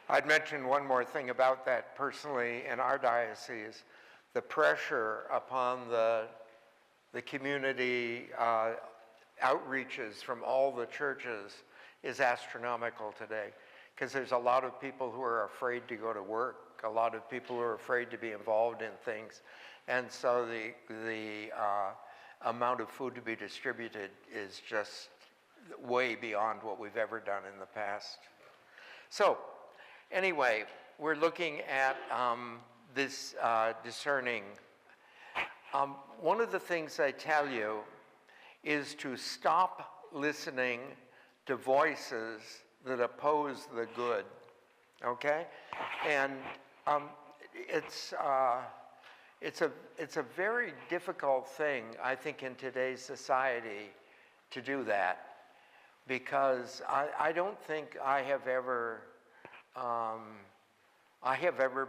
I'd mention one more thing about that personally in our diocese. The pressure upon the community outreaches from all the churches is astronomical today, because there's a lot of people who are afraid to go to work, a lot of people who are afraid to be involved in things, and so the amount of food to be distributed is just way beyond what we've ever done in the past. So anyway, we're looking at this discerning. One of the things I tell you is to stop listening to voices that oppose the good, okay? And it's a very difficult thing, I think, in today's society to do that, because I don't think I have ever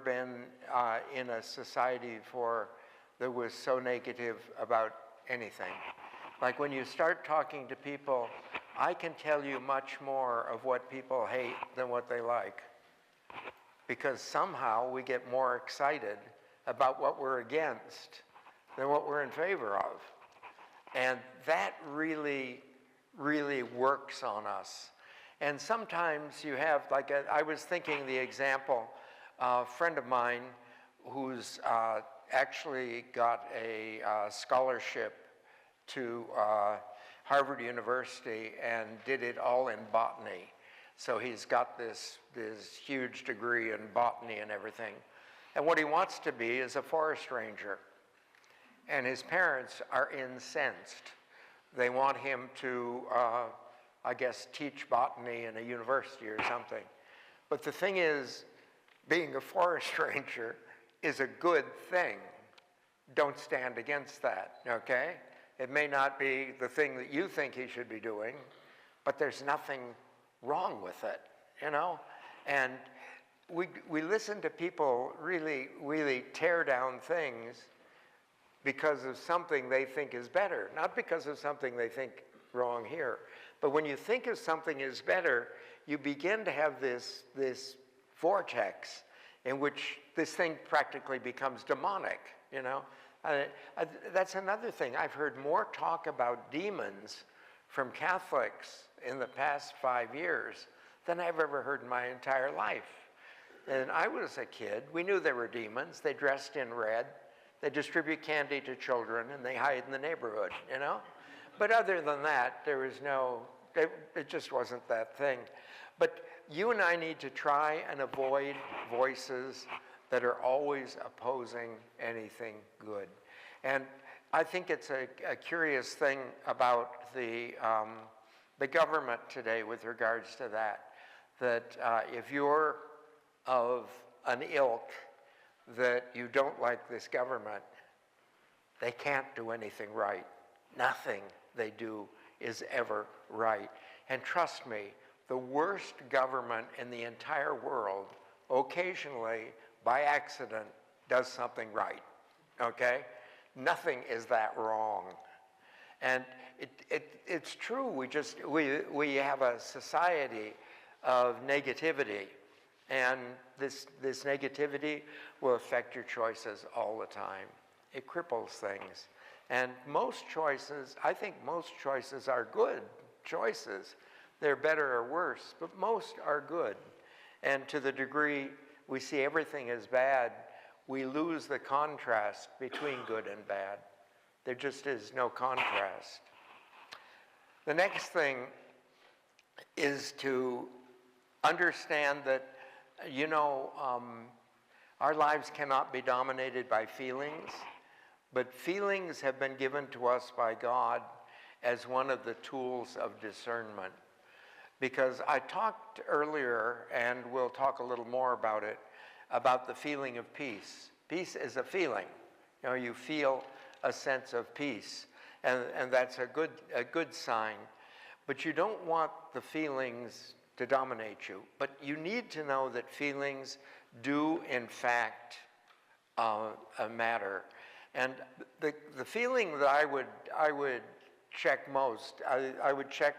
been in a society that was so negative about anything. Like when you start talking to people, I can tell you much more of what people hate than what they like, because somehow we get more excited about what we're against than what we're in favor of. And that really, really works on us. And sometimes you have, like, I was thinking the example, a friend of mine who's actually got a scholarship to Harvard University and did it all in botany. So he's got this huge degree in botany and everything. And what he wants to be is a forest ranger. And his parents are incensed. They want him to, I guess, teach botany in a university or something. But the thing is, being a forest ranger is a good thing. Don't stand against that, okay? It may not be the thing that you think he should be doing, but there's nothing wrong with it, you know? And we listen to people really, really tear down things because of something they think is better, not because of something they think wrong here. But when you think of something is better, you begin to have this vortex in which this thing practically becomes demonic, you know? That's another thing. I've heard more talk about demons from Catholics in the past 5 years than I've ever heard in my entire life. And I was a kid. We knew there were demons. They dressed in red. They distribute candy to children, and they hide in the neighborhood, you know? But other than that, there was it just wasn't that thing. But you and I need to try and avoid voices that are always opposing anything good. And I think it's a curious thing about the government today with regards to that if you're of an ilk that you don't like this government, they can't do anything right. Nothing they do is ever right. And trust me, the worst government in the entire world occasionally, by accident, does something right, okay? Nothing is that wrong. And it's true, we have a society of negativity, and this negativity will affect your choices all the time. It cripples things. And most choices, I think most choices are good choices. They're better or worse, but most are good. And to the degree we see everything as bad, we lose the contrast between good and bad. There just is no contrast. The next thing is to understand that, you know, our lives cannot be dominated by feelings, but feelings have been given to us by God as one of the tools of discernment. Because I talked earlier, and we'll talk a little more about it, about the feeling of peace. Peace is a feeling. You know, you feel a sense of peace, and that's a good sign. But you don't want the feelings to dominate you. But you need to know that feelings do, in fact, matter. And the feeling that I would check most, I would check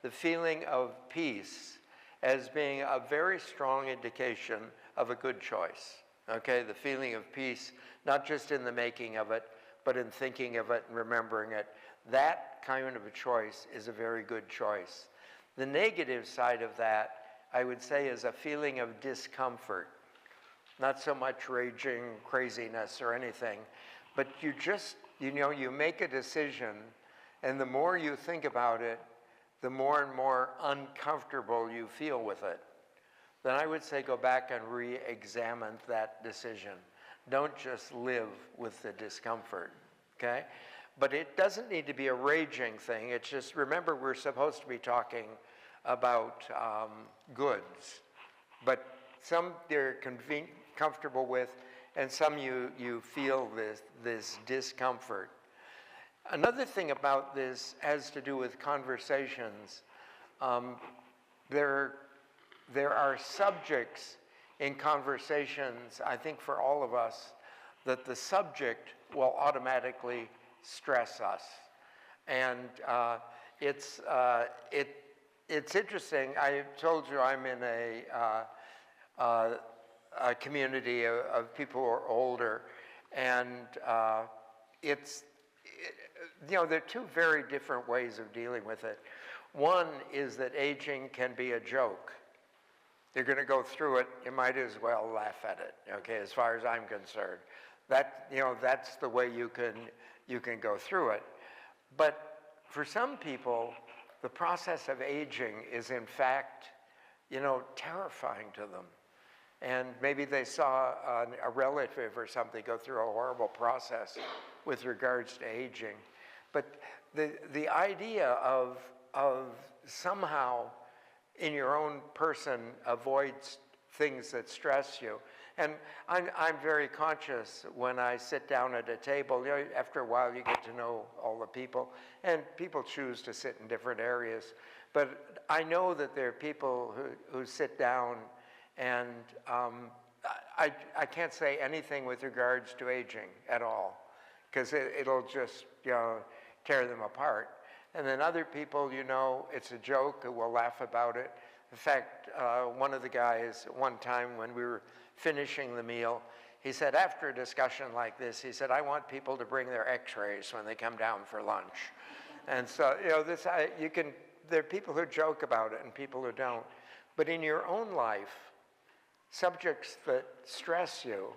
the feeling of peace as being a very strong indication of a good choice. Okay, the feeling of peace, not just in the making of it, but in thinking of it and remembering it. That kind of a choice is a very good choice. The negative side of that, I would say, is a feeling of discomfort. Not so much raging craziness or anything, but you just, you make a decision, and the more you think about it, the more and more uncomfortable you feel with it. Then I would say go back and re-examine that decision. Don't just live with the discomfort, okay? But it doesn't need to be a raging thing. It's just, remember, we're supposed to be talking about goods. But some they're comfortable with, and some you feel this discomfort. Another thing about this has to do with conversations. There are subjects in conversations, I think for all of us, that the subject will automatically stress us. And it's interesting. I told you I'm in a community of people who are older, and there are two very different ways of dealing with it. One is that aging can be a joke. You're going to go through it, you might as well laugh at it, okay, as far as I'm concerned. That's the way you can go through it. But for some people, the process of aging is in fact, terrifying to them. And maybe they saw a relative or something go through a horrible process with regards to aging. But the idea of somehow in your own person avoid things that stress you. And I'm very conscious when I sit down at a table, after a while you get to know all the people, and people choose to sit in different areas. But I know that there are people who sit down, and I can't say anything with regards to aging at all, because it'll just tear them apart. And then other people, it's a joke, who will laugh about it. In fact, one of the guys, one time when we were finishing the meal, he said, after a discussion like this, he said, I want people to bring their x-rays when they come down for lunch. And so, there are people who joke about it and people who don't. But in your own life, subjects that stress you,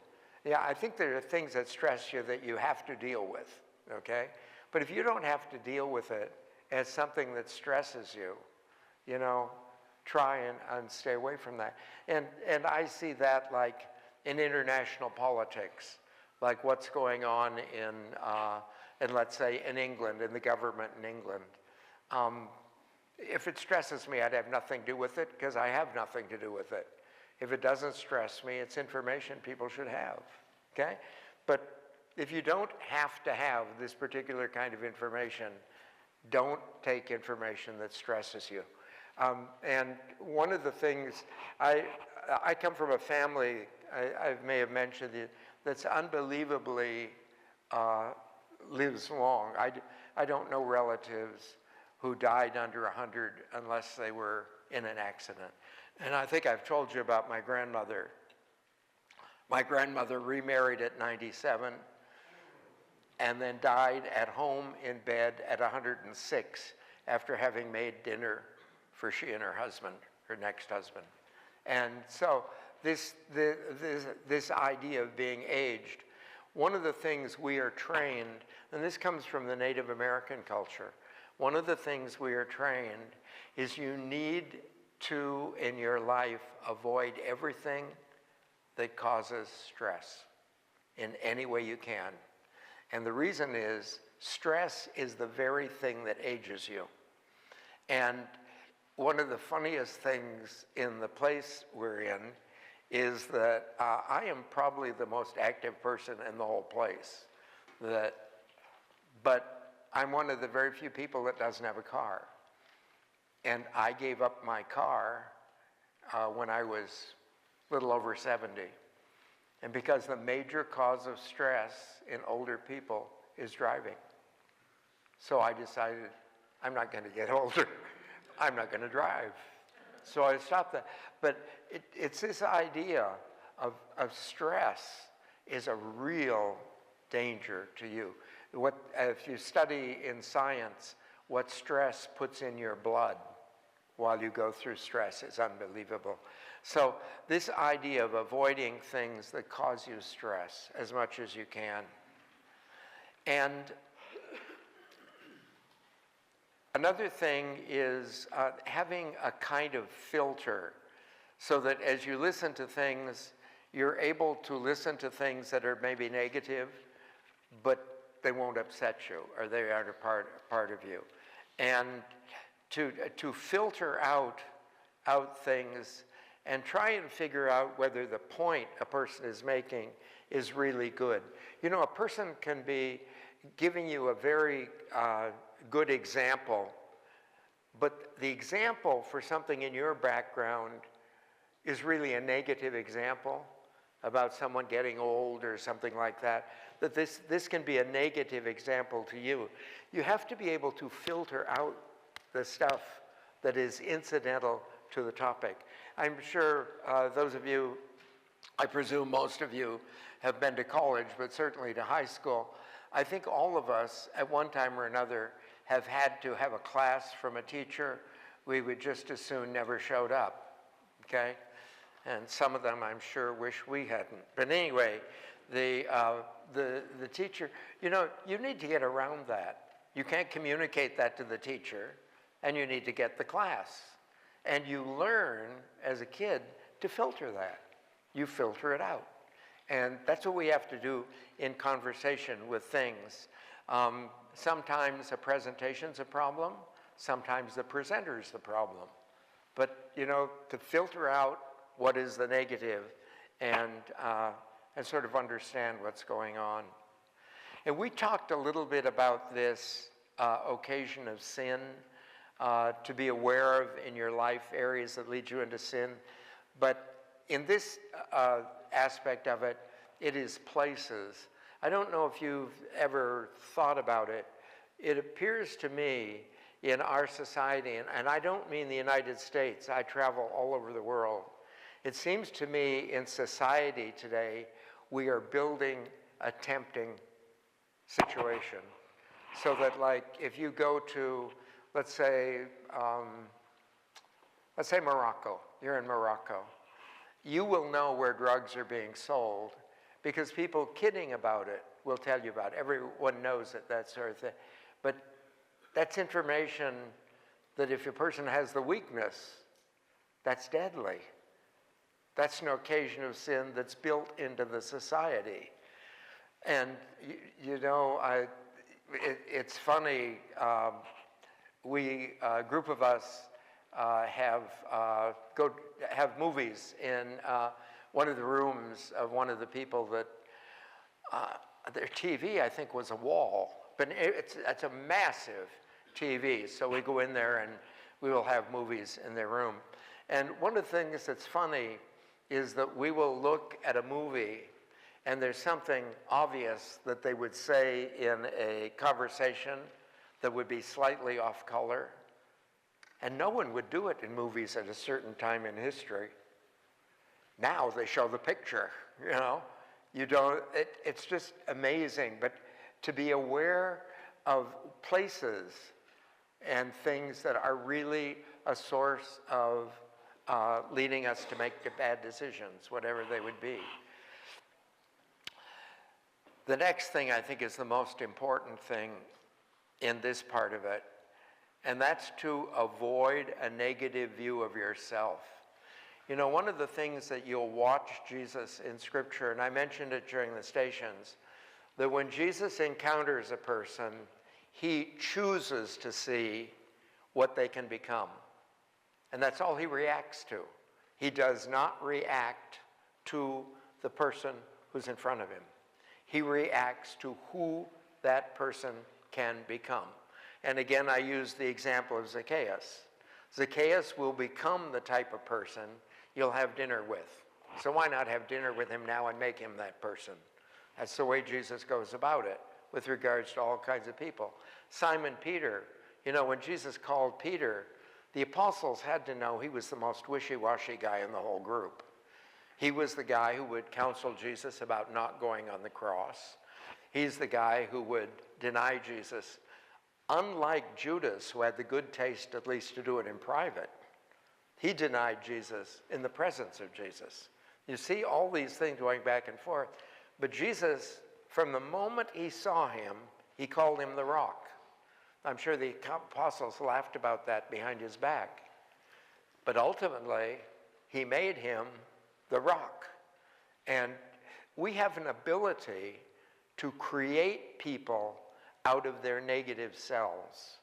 I think there are things that stress you that you have to deal with, okay? But if you don't have to deal with it as something that stresses you, try and stay away from that. And I see that like in international politics, like what's going on in let's say in England, in the government in England. If it stresses me, I'd have nothing to do with it because I have nothing to do with it. If it doesn't stress me, it's information people should have, okay? But if you don't have to have this particular kind of information, don't take information that stresses you. And one of the things, I come from a family, I may have mentioned it, that's unbelievably lives long. I don't know relatives who died under 100 unless they were in an accident. And I think I've told you about my grandmother. My grandmother remarried at 97 and then died at home in bed at 106 after having made dinner for she and her husband, her next husband. And so this idea of being aged, one of the things we are trained, and this comes from the Native American culture, one of the things we are trained is you need to, in your life, avoid everything that causes stress in any way you can. And the reason is, stress is the very thing that ages you. And one of the funniest things in the place we're in is that I am probably the most active person in the whole place. But I'm one of the very few people that doesn't have a car. And I gave up my car when I was a little over 70. And because the major cause of stress in older people is driving. So I decided, I'm not going to get older. I'm not going to drive. So I stopped that. But it's this idea of stress is a real danger to you. If you study in science, what stress puts in your blood while you go through stress is unbelievable. So this idea of avoiding things that cause you stress as much as you can. And another thing is having a kind of filter so that as you listen to things, you're able to listen to things that are maybe negative, but they won't upset you, or they aren't a part of you. And to filter out things and try and figure out whether the point a person is making is really good. You know, a person can be giving you a very good example, but the example for something in your background is really a negative example about someone getting old or something like that, that this can be a negative example to you. You have to be able to filter out the stuff that is incidental to the topic. I'm sure those of you, I presume most of you have been to college, but certainly to high school. I think all of us at one time or another have had to have a class from a teacher we would just as soon never showed up, okay? And some of them, I'm sure, wish we hadn't. But anyway, the teacher, you know, you need to get around that. You can't communicate that to the teacher, and you need to get the class. And you learn, as a kid, to filter that. You filter it out. And that's what we have to do in conversation with things. Sometimes a presentation's a problem. Sometimes the presenter's the problem. But, you know, to filter out what is the negative and sort of understand what's going on. And we talked a little bit about this occasion of sin, to be aware of in your life areas that lead you into sin. But in this aspect of it, it is places. I don't know if you've ever thought about it. It appears to me in our society, and I don't mean the United States, I travel all over the world. It seems to me in society today, we are building a tempting situation. So that, like, if you go to, let's say Morocco, you're in Morocco, you will know where drugs are being sold because people kidding about it will tell you about it. Everyone knows it, that sort of thing. But that's information that if a person has the weakness, that's deadly. That's an occasion of sin that's built into the society. And, you know, it's funny, a group of us have movies in one of the rooms of one of the people that, their TV, I think, was a wall. But it's a massive TV, so we go in there and we will have movies in their room. And one of the things that's funny is that we will look at a movie and there's something obvious that they would say in a conversation that would be slightly off color. And no one would do it in movies at a certain time in history. Now they show the picture, you know. You don't, it's just amazing. But to be aware of places and things that are really a source of leading us to make bad decisions, whatever they would be. The next thing I think is the most important thing in this part of it, and that's to avoid a negative view of yourself. You know, one of the things that you'll watch Jesus in Scripture, and I mentioned it during the stations, that when Jesus encounters a person, he chooses to see what they can become. And that's all he reacts to. He does not react to the person who's in front of him. He reacts to who that person can become. And again, I use the example of Zacchaeus. Zacchaeus will become the type of person you'll have dinner with. So why not have dinner with him now and make him that person? That's the way Jesus goes about it with regards to all kinds of people. Simon Peter, you know, when Jesus called Peter, The apostles had to know he was the most wishy-washy guy in the whole group. He was the guy who would counsel Jesus about not going on the cross. He's the guy who would deny Jesus. Unlike Judas, who had the good taste at least to do it in private, he denied Jesus in the presence of Jesus. You see all these things going back and forth. But Jesus, from the moment he saw him, he called him the rock. I'm sure the apostles laughed about that behind his back. But ultimately, he made him the rock. And we have an ability to create people out of their negative selves,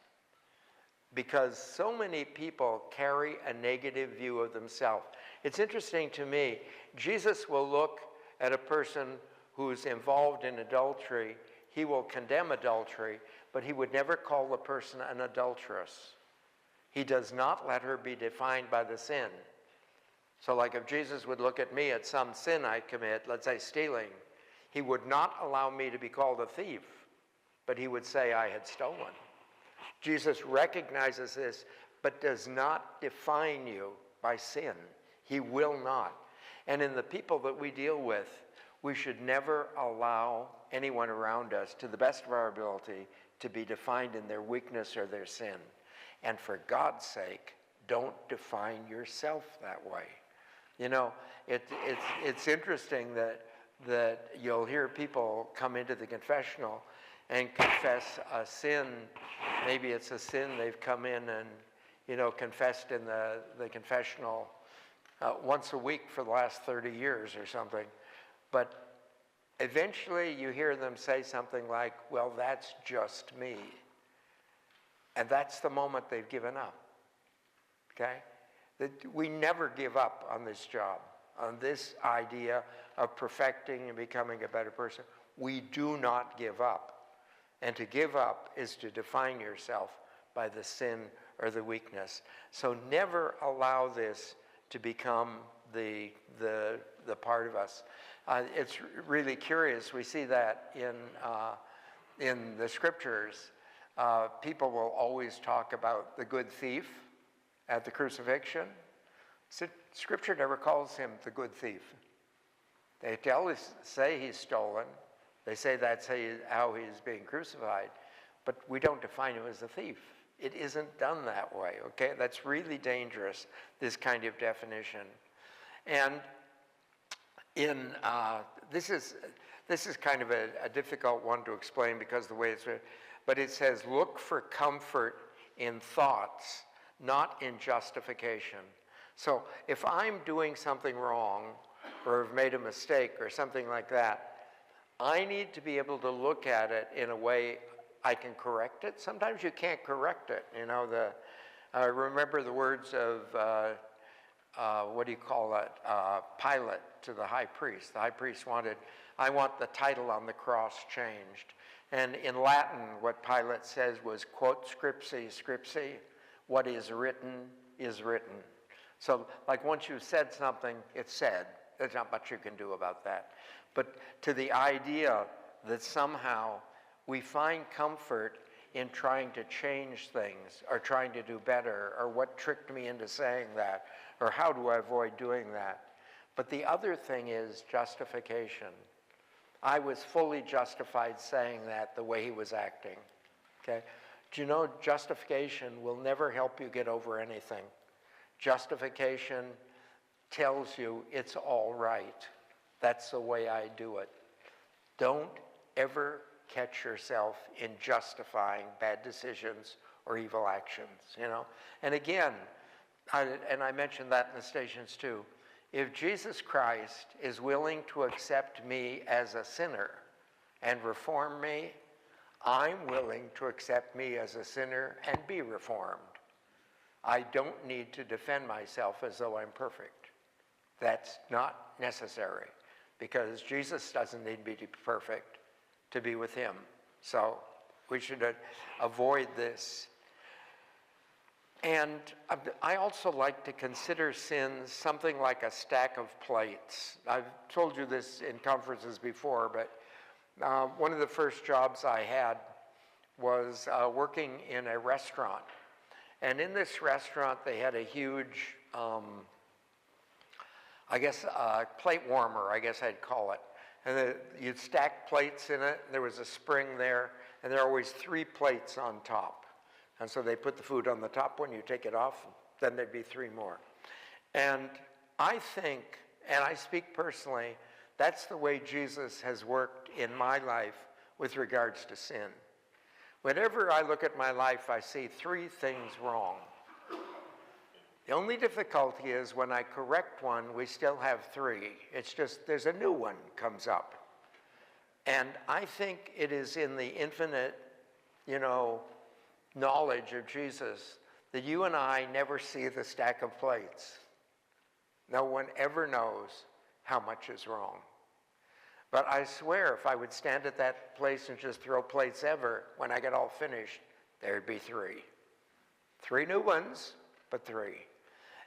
because so many people carry a negative view of themselves. It's interesting to me, Jesus will look at a person who's involved in adultery, he will condemn adultery, but he would never call the person an adulteress. He does not let her be defined by the sin. So like if Jesus would look at me at some sin I commit, let's say stealing, he would not allow me to be called a thief, but he would say I had stolen. Jesus recognizes this, but does not define you by sin. He will not. And in the people that we deal with, we should never allow anyone around us, to the best of our ability, to be defined in their weakness or their sin. And for God's sake, don't define yourself that way. You know, it's interesting that you'll hear people come into the confessional and confess a sin. Maybe it's a sin they've come in and, confessed in the confessional once a week for the last 30 years or something. But eventually you hear them say something like, well, that's just me. And that's the moment they've given up, okay? That we never give up on this job, on this idea of perfecting and becoming a better person. We do not give up. And to give up is to define yourself by the sin or the weakness. So never allow this to become the part of us. It's really curious. We see that in the scriptures. People will always talk about the good thief at the crucifixion. Scripture never calls him the good thief. They always say he's stolen. They say that's how he's being crucified. But we don't define him as a thief. It isn't done that way, okay? That's really dangerous, this kind of definition. And this is kind of a difficult one to explain because of the way it's written. But it says, look for comfort in thoughts, not in justification. So if I'm doing something wrong or have made a mistake or something like that, I need to be able to look at it in a way I can correct it. Sometimes you can't correct it. I remember the words of, Pilate to the high priest. The high priest I want the title on the cross changed. And in Latin, what Pilate says was, quote, scripsi, scripsi, what is written is written. So, like, once you've said something, it's said. There's not much you can do about that. But to the idea that somehow we find comfort in trying to change things or trying to do better or what tricked me into saying that or how do I avoid doing that. But the other thing is justification. I was fully justified saying that the way he was acting, okay? Do you know justification will never help you get over anything? Justification tells you it's all right. That's the way I do it. Don't ever catch yourself in justifying bad decisions or evil actions, And again, I mentioned that in the stations too, if Jesus Christ is willing to accept me as a sinner and reform me, I'm willing to accept me as a sinner and be reformed. I don't need to defend myself as though I'm perfect. That's not necessary because Jesus doesn't need me to be perfect to be with him. So we should avoid this. And I also like to consider sins something like a stack of plates. I've told you this in conferences before, but one of the first jobs I had was working in a restaurant. And in this restaurant, they had a huge, plate warmer, I guess I'd call it. And you'd stack plates in it. There was a spring there, and there are always 3 plates on top. And so they put the food on the top one, you take it off, then there'd be 3 more. And I think, and I speak personally, that's the way Jesus has worked in my life with regards to sin. Whenever I look at my life, I see 3 things wrong. The only difficulty is when I correct one, we still have 3. It's just there's a new one comes up. And I think it is in the infinite, knowledge of Jesus that you and I never see the stack of plates. No one ever knows how much is wrong. But I swear if I would stand at that place and just throw plates ever, when I get all finished, there'd be 3. 3 new ones, but 3.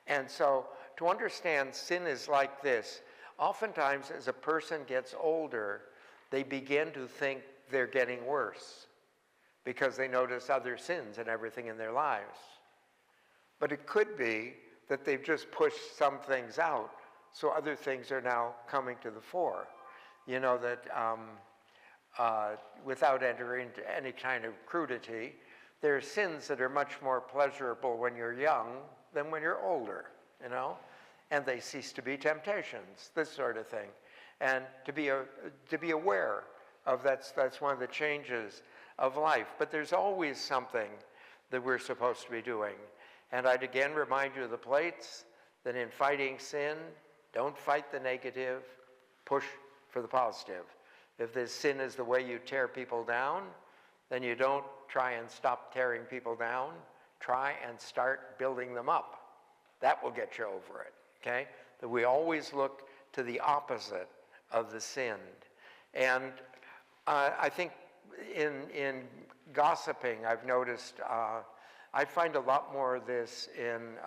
And so to understand sin is like this. Oftentimes as a person gets older, they begin to think they're getting worse because they notice other sins and everything in their lives. But it could be that they've just pushed some things out, so other things are now coming to the fore. Without entering into any kind of crudity, there are sins that are much more pleasurable when you're young than when you're older, and they cease to be temptations, this sort of thing. And to be aware of that's one of the changes of life. But there's always something that we're supposed to be doing. And I'd again remind you of the plates, that in fighting sin, don't fight the negative, push for the positive. If this sin is the way you tear people down, then you don't try and stop tearing people down. Try and start building them up. That will get you over it, okay? That we always look to the opposite of the sin. And I think in gossiping, I've noticed, I find a lot more of this in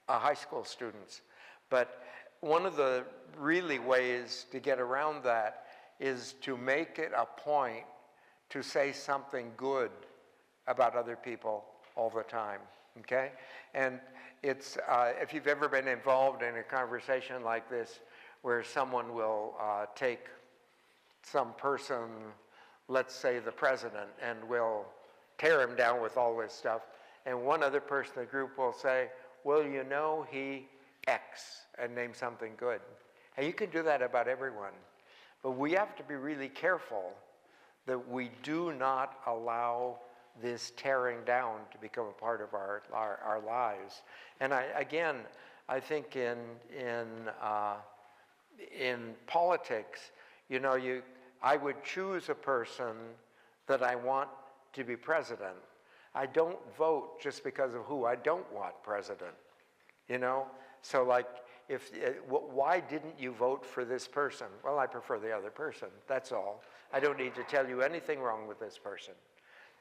high school students. But one of the really ways to get around that is to make it a point to say something good about other people all the time, okay? And it's, if you've ever been involved in a conversation like this where someone will take some person, let's say the president, and will tear him down with all this stuff, and one other person in the group will say, well, he X, and name something good. And you can do that about everyone. But we have to be really careful that we do not allow this tearing down to become a part of our lives. And I think in politics, I would choose a person that I want to be president. I don't vote just because of who I don't want president, So why didn't you vote for this person? Well, I prefer the other person, that's all. I don't need to tell you anything wrong with this person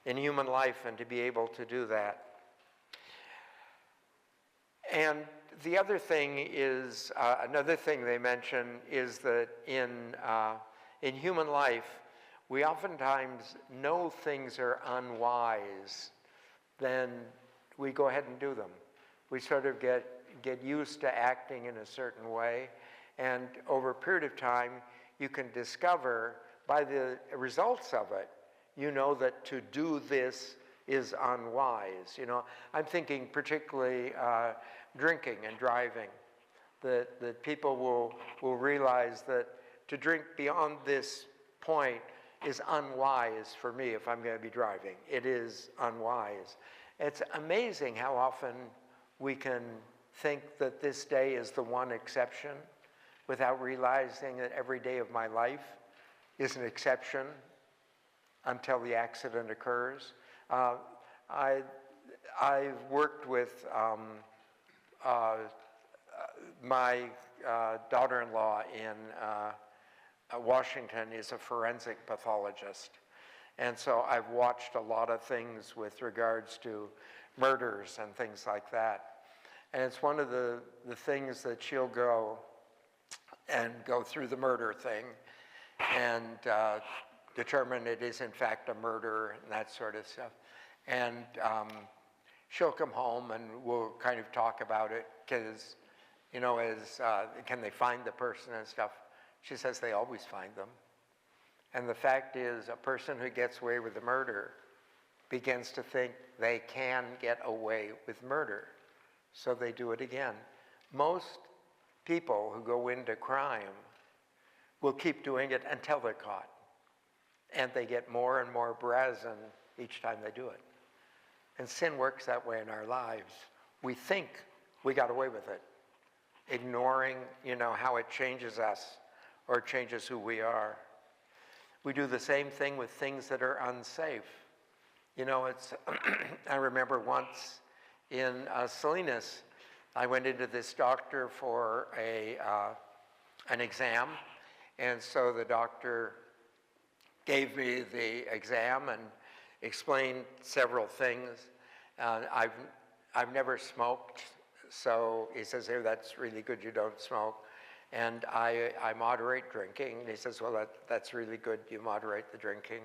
in human life, and to be able to do that. And the other thing is, another thing they mention is that in human life, we oftentimes know things are unwise, then we go ahead and do them. We sort of get used to acting in a certain way, and over a period of time, you can discover by the results of it, that to do this is unwise. I'm thinking particularly drinking and driving, that people will realize that to drink beyond this point is unwise for me if I'm going to be driving. It is unwise. It's amazing how often we can think that this day is the one exception without realizing that every day of my life is an exception until the accident occurs. I've worked with my daughter-in-law in Washington is a forensic pathologist. And so I've watched a lot of things with regards to murders and things like that. And it's one of the things that she'll go through the murder thing and determine it is in fact a murder and that sort of stuff. And she'll come home and we'll kind of talk about it because, you know, can they find the person and stuff? She says they always find them. And the fact is, a person who gets away with a murder begins to think they can get away with murder. So they do it again. Most people who go into crime will keep doing it until they're caught. And they get more and more brazen each time they do it. And sin works that way in our lives. We think we got away with it, ignoring, you know, how it changes us or changes who we are. We do the same thing with things that are unsafe. You know, it's, I remember once in Salinas, I went into this doctor for an exam, and so the doctor gave me the exam and explained several things. I've never smoked, so he says, "Hey, that's really good you don't smoke." And I moderate drinking. And he says, "Well, that's really good you moderate the drinking."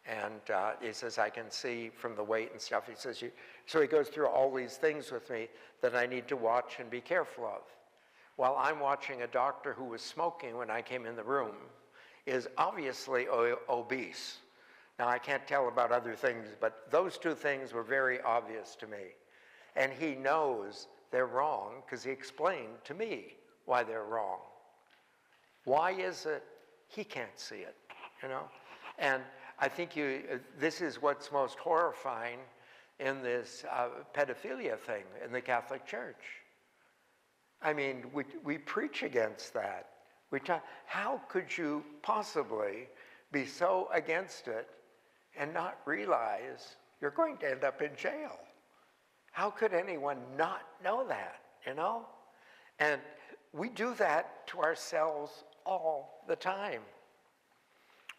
And he says, "I can see from the weight and stuff." He says, so he goes through all these things with me that I need to watch and be careful of. While I'm watching a doctor who was smoking when I came in the room is obviously obese. Now, I can't tell about other things, but those two things were very obvious to me. And he knows they're wrong because he explained to me why they're wrong. Why is it he can't see it, you know? And I think this is what's most horrifying in this pedophilia thing in the Catholic Church. I mean, we preach against that. How could you possibly be so against it and not realize you're going to end up in jail? How could anyone not know that, you know? And we do that to ourselves all the time.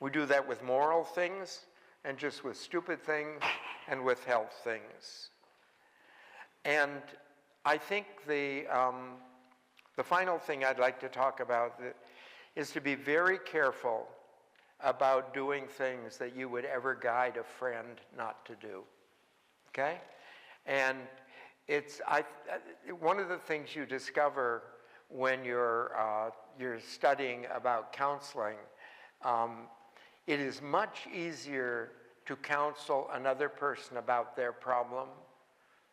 We do that with moral things and just with stupid things and with health things. And I think the final thing I'd like to talk about is to be very careful about doing things that you would ever guide a friend not to do, okay? And it's one of the things you discover when you're studying about counseling. It is much easier to counsel another person about their problem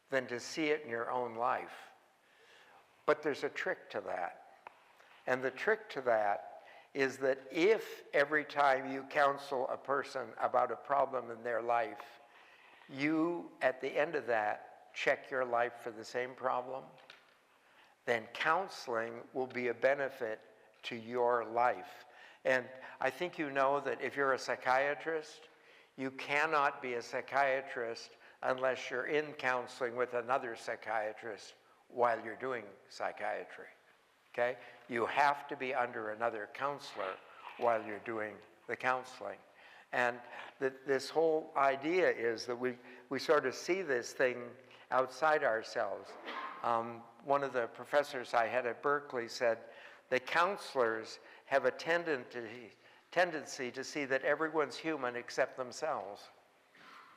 than to see it in your own life. But there's a trick to that. And the trick to that is that if every time you counsel a person about a problem in their life, you, at the end of that, check your life for the same problem, then counseling will be a benefit to your life. And I think you know that if you're a psychiatrist, you cannot be a psychiatrist unless you're in counseling with another psychiatrist while you're doing psychiatry, okay? You have to be under another counselor while you're doing the counseling. And this whole idea is that we sort of see this thing outside ourselves. One of the professors I had at Berkeley said that counselors have a tendency to see that everyone's human except themselves.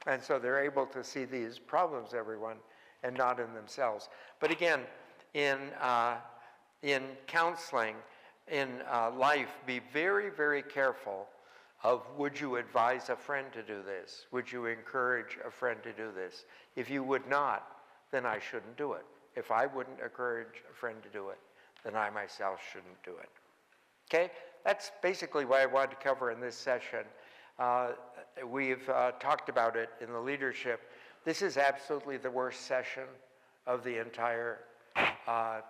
And so they're able to see these problems, everyone, and not in themselves. But again, in counseling, in life, be very, very careful of, would you advise a friend to do this? Would you encourage a friend to do this? If you would not, then I shouldn't do it. If I wouldn't encourage a friend to do it, then I myself shouldn't do it. Okay? That's basically what I wanted to cover in this session. We've talked about it in the leadership. This is absolutely the worst session of the entire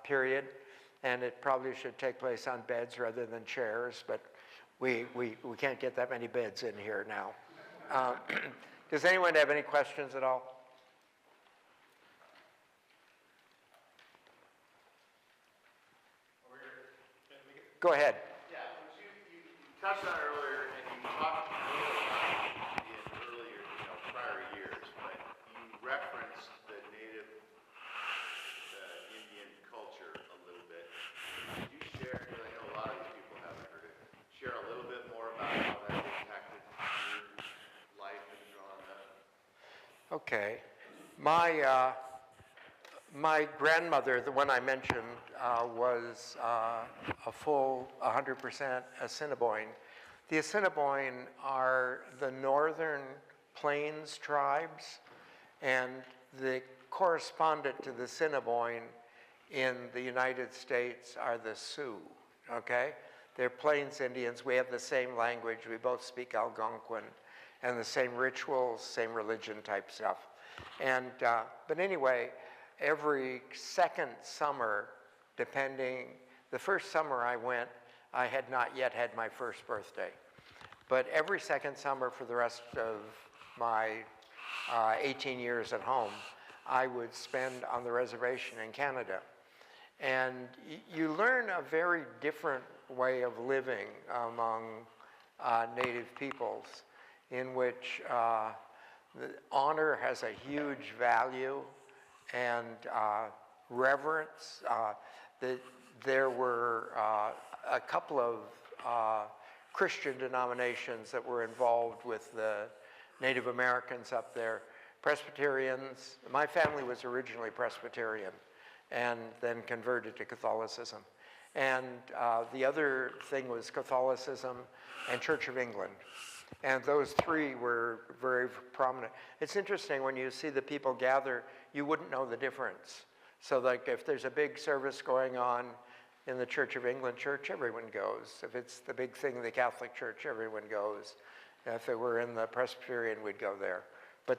period, and it probably should take place on beds rather than chairs, but we can't get that many beds in here now. Does anyone have any questions at all? Go ahead. Yeah, you touched on it earlier, and you talked a little about it in earlier, prior years, but you referenced the native Indian culture a little bit. Could you share, because I know a lot of these people haven't heard it, share a little bit more about how that impacted your life and growing up? Okay. My My grandmother, the one I mentioned, was a full 100% Assiniboine. The Assiniboine are the northern plains tribes, and the correspondent to the Assiniboine in the United States are the Sioux, okay? They're Plains Indians. We have the same language. We both speak Algonquin, and the same rituals, same religion type stuff. And, but anyway, every second summer, the first summer I went, I had not yet had my first birthday. But every second summer for the rest of my 18 years at home, I would spend on the reservation in Canada. And you learn a very different way of living among Native peoples, in which the honor has a huge value and reverence. There were a couple of Christian denominations that were involved with the Native Americans up there. Presbyterians. My family was originally Presbyterian and then converted to Catholicism. And the other thing was Catholicism and Church of England. And those three were very prominent. It's interesting, when you see the people gather, you wouldn't know the difference. So like if there's a big service going on in the Church of England church, everyone goes. If it's the big thing in the Catholic Church, everyone goes. If it were in the Presbyterian, we'd go there. But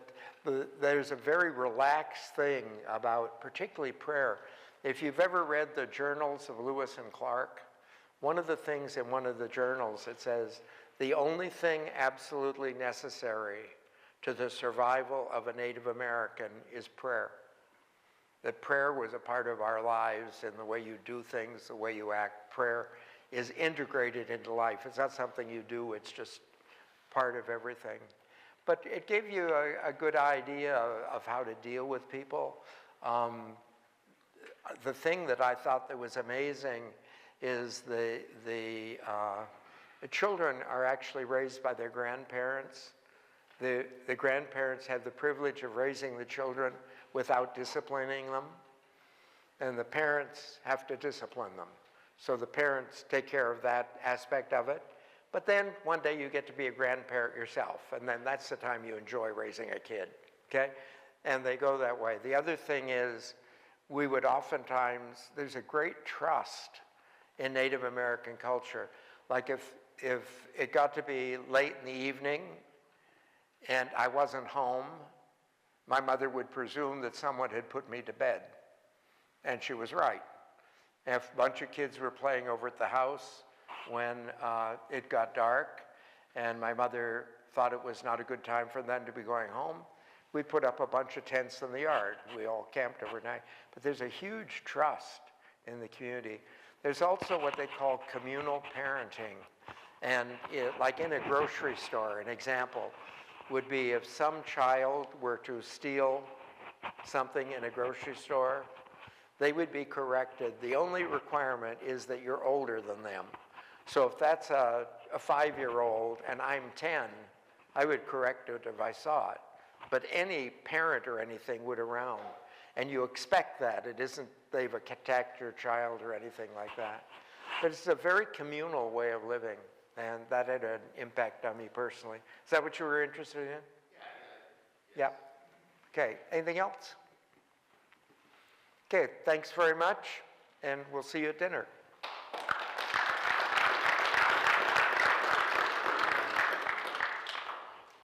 there's a very relaxed thing about particularly prayer. If you've ever read the journals of Lewis and Clark, one of the things in one of the journals, it says, the only thing absolutely necessary to the survival of a Native American is prayer. That prayer was a part of our lives, and the way you do things, the way you act. Prayer is integrated into life. It's not something you do, it's just part of everything. But it gave you a good idea of how to deal with people. The thing that I thought that was amazing is the children are actually raised by their grandparents. The grandparents have the privilege of raising the children without disciplining them, and the parents have to discipline them. So the parents take care of that aspect of it. But then one day you get to be a grandparent yourself, and then that's the time you enjoy raising a kid, okay? And they go that way. The other thing is, we would oftentimes, there's a great trust in Native American culture. Like if it got to be late in the evening and I wasn't home, my mother would presume that someone had put me to bed. And she was right. If a bunch of kids were playing over at the house when it got dark and my mother thought it was not a good time for them to be going home, we put up a bunch of tents in the yard. We all camped overnight. But there's a huge trust in the community. There's also what they call communal parenting. And like in a grocery store, an example would be if some child were to steal something in a grocery store, they would be corrected. The only requirement is that you're older than them. So if that's a 5-year-old and I'm 10, I would correct it if I saw it. But any parent or anything would around. And you expect that. It isn't they've attacked your child or anything like that. But it's a very communal way of living. And that had an impact on me personally. Is that what you were interested in? Yeah. Okay. Anything else? Okay. Thanks very much. And we'll see you at dinner.